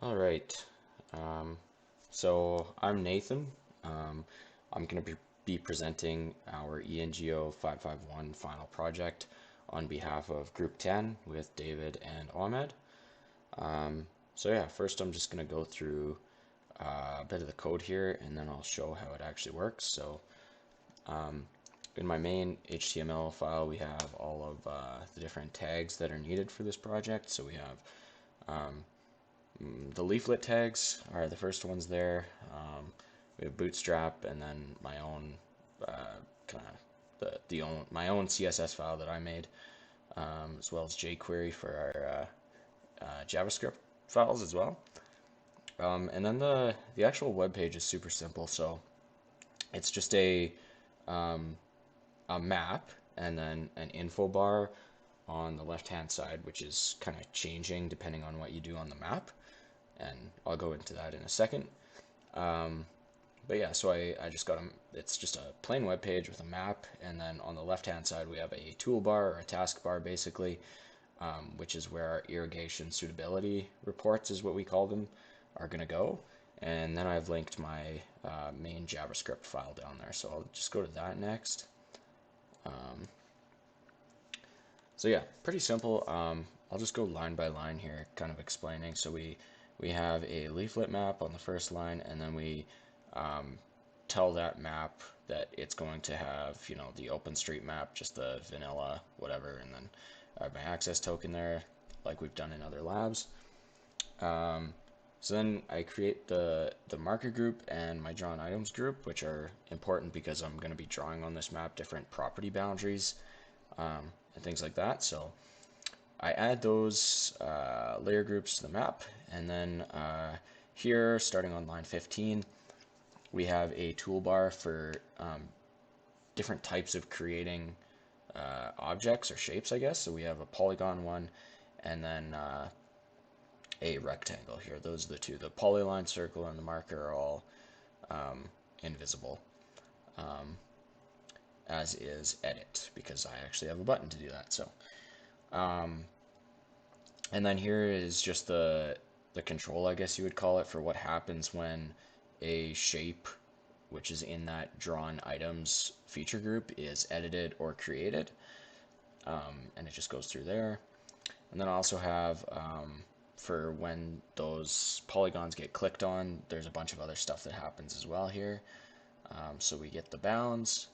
All right. Um, so I'm Nathan. Um, I'm going to be presenting our ENGO 551 final project on behalf of Group 10 with David and Ahmed. So yeah, first I'm just going to go through a bit of the code here and then I'll show how it actually works. So in my main HTML file, we have all of the different tags that are needed for this project. So we have the leaflet tags are the first ones there. We have Bootstrap, and then my own kind of my own CSS file that I made, as well as jQuery for our JavaScript files as well. And then the actual web page is super simple. So it's just a map and then an info bar on the left hand side, which is kind of changing depending on what you do on the map. And I'll go into that in a second. But yeah, so I just got it's just a plain web page with a map, and then on the left hand side we have a toolbar or a taskbar basically, which is where our irrigation suitability reports, is what we call them, are going to go. And then I've linked my main JavaScript file down there, so I'll just go to that next. So yeah, pretty simple. I'll just go line by line here, kind of explaining. So we have a leaflet map on the first line, and then we tell that map that it's going to have, the OpenStreetMap, just the vanilla whatever, and then I have my access token there, like we've done in other labs. So then I create the marker group and my drawn items group, which are important because I'm going to be drawing on this map different property boundaries and things like that. So I add those layer groups to the map, and then here, starting on line 15, we have a toolbar for different types of creating objects or shapes, I guess. So we have a polygon one, and then a rectangle here. Those are the two. The polyline, circle, and the marker are all invisible, as is edit, because I actually have a button to do that. So, and then here is just the control, I guess you would call it, for what happens when a shape, which is in that drawn items feature group, is edited or created. And it just goes through there. And then I also have for when those polygons get clicked on, there's a bunch of other stuff that happens as well here. So we get the bounds,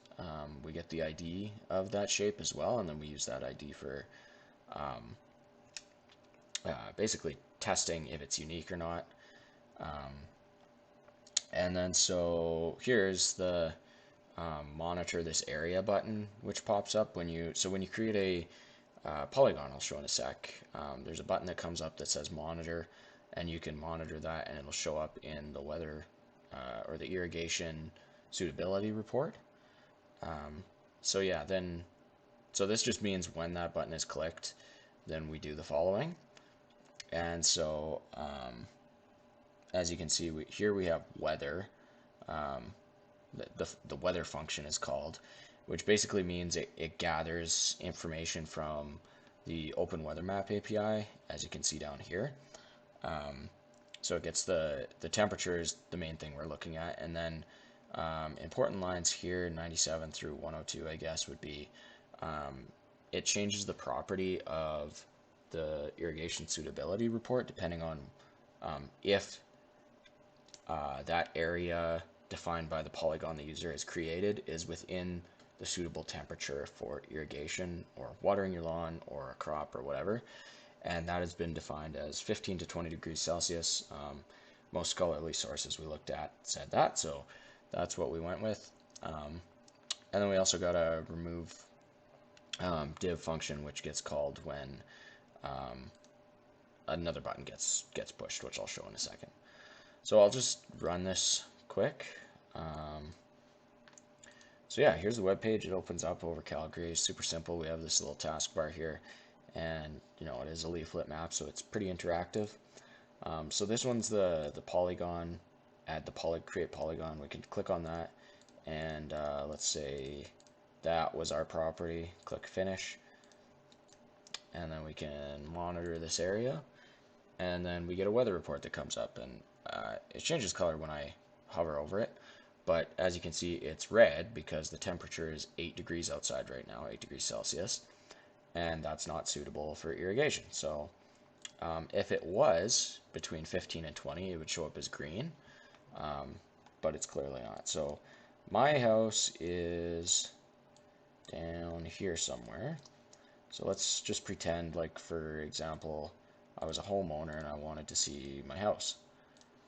we get the ID of that shape as well, and then we use that ID for basically testing if it's unique or not. And then so here's the monitor this area button, which pops up when you create a polygon. I'll show in a sec. There's a button that comes up that says monitor, and you can monitor that, and it'll show up in the weather or the irrigation suitability report. So yeah, so this just means when that button is clicked, then we do the following. And so as you can see, here we have weather. The weather function is called, which basically means it gathers information from the Open Weather Map API, as you can see down here. So it gets the temperature is the main thing we're looking at, and then important lines here, 97 through 102, I guess, would be it changes the property of the irrigation suitability report depending on if that area defined by the polygon the user has created is within the suitable temperature for irrigation or watering your lawn or a crop or whatever. And that has been defined as 15 to 20 degrees Celsius. Most scholarly sources we looked at said that, so that's what we went with. And then we also got a remove div function, which gets called when another button gets pushed, which I'll show in a second. So I'll just run this quick. So yeah, here's the web page. It opens up over Calgary. Super simple. We have this little taskbar here, and it is a leaflet map, so it's pretty interactive. So this one's the polygon. Add the create polygon. We can click on that, and let's say that was our property. Click finish, and then we can monitor this area. and then we get a weather report that comes up, and it changes color when I hover over it. But as you can see, it's red because the temperature is 8 degrees outside right now, 8 degrees Celsius, and that's not suitable for irrigation. So if it was between 15 and 20, it would show up as green, but it's clearly not. So my house is down here somewhere. So let's just pretend, like, for example, I was a homeowner and I wanted to see my house.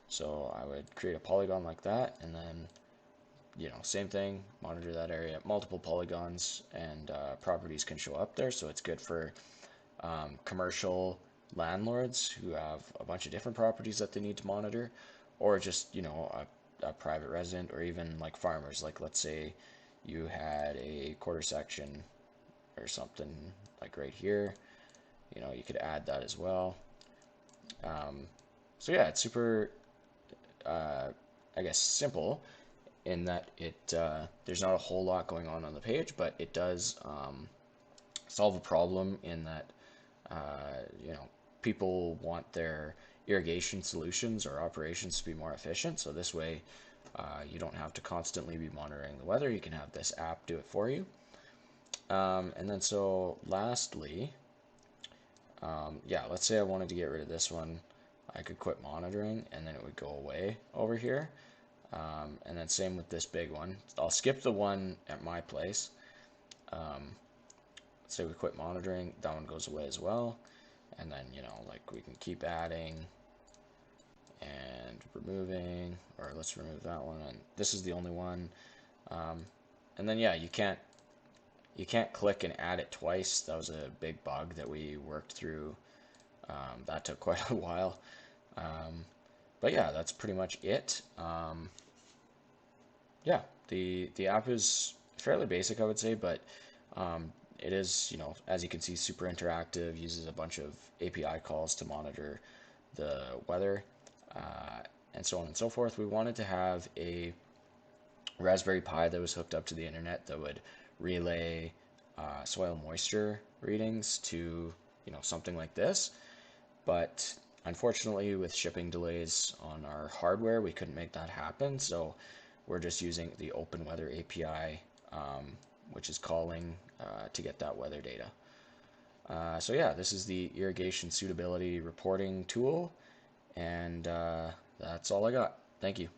So I would create a polygon like that, and then, same thing, monitor that area. Multiple polygons and properties can show up there, so it's good for commercial landlords who have a bunch of different properties that they need to monitor, or just, a private resident, or even like farmers. Like, let's say you had a quarter section or something like right here, you could add that as well. So yeah, it's super, I guess, simple in that there's not a whole lot going on the page, but it does solve a problem in that people want their irrigation solutions or operations to be more efficient. So this way, you don't have to constantly be monitoring the weather. You can have this app do it for you. And then so lastly, yeah, let's say I wanted to get rid of this one. I could quit monitoring and then it would go away over here. And then same with this big one. I'll skip the one at my place. Let's say we quit monitoring, that one goes away as well. And then, like, we can keep adding and removing, or let's remove that one. And this is the only one. And then, yeah, you can't click and add it twice. That was a big bug that we worked through. That took quite a while. But yeah, that's pretty much it. Yeah, the app is fairly basic, I would say, but it is, as you can see, super interactive, uses a bunch of API calls to monitor the weather, and so on and so forth. We wanted to have a Raspberry Pi that was hooked up to the internet that would relay soil moisture readings to, something like this. But unfortunately, with shipping delays on our hardware, we couldn't make that happen. So we're just using the Open Weather API, which is calling to get that weather data. So yeah, this is the irrigation suitability reporting tool, and that's all I got. Thank you.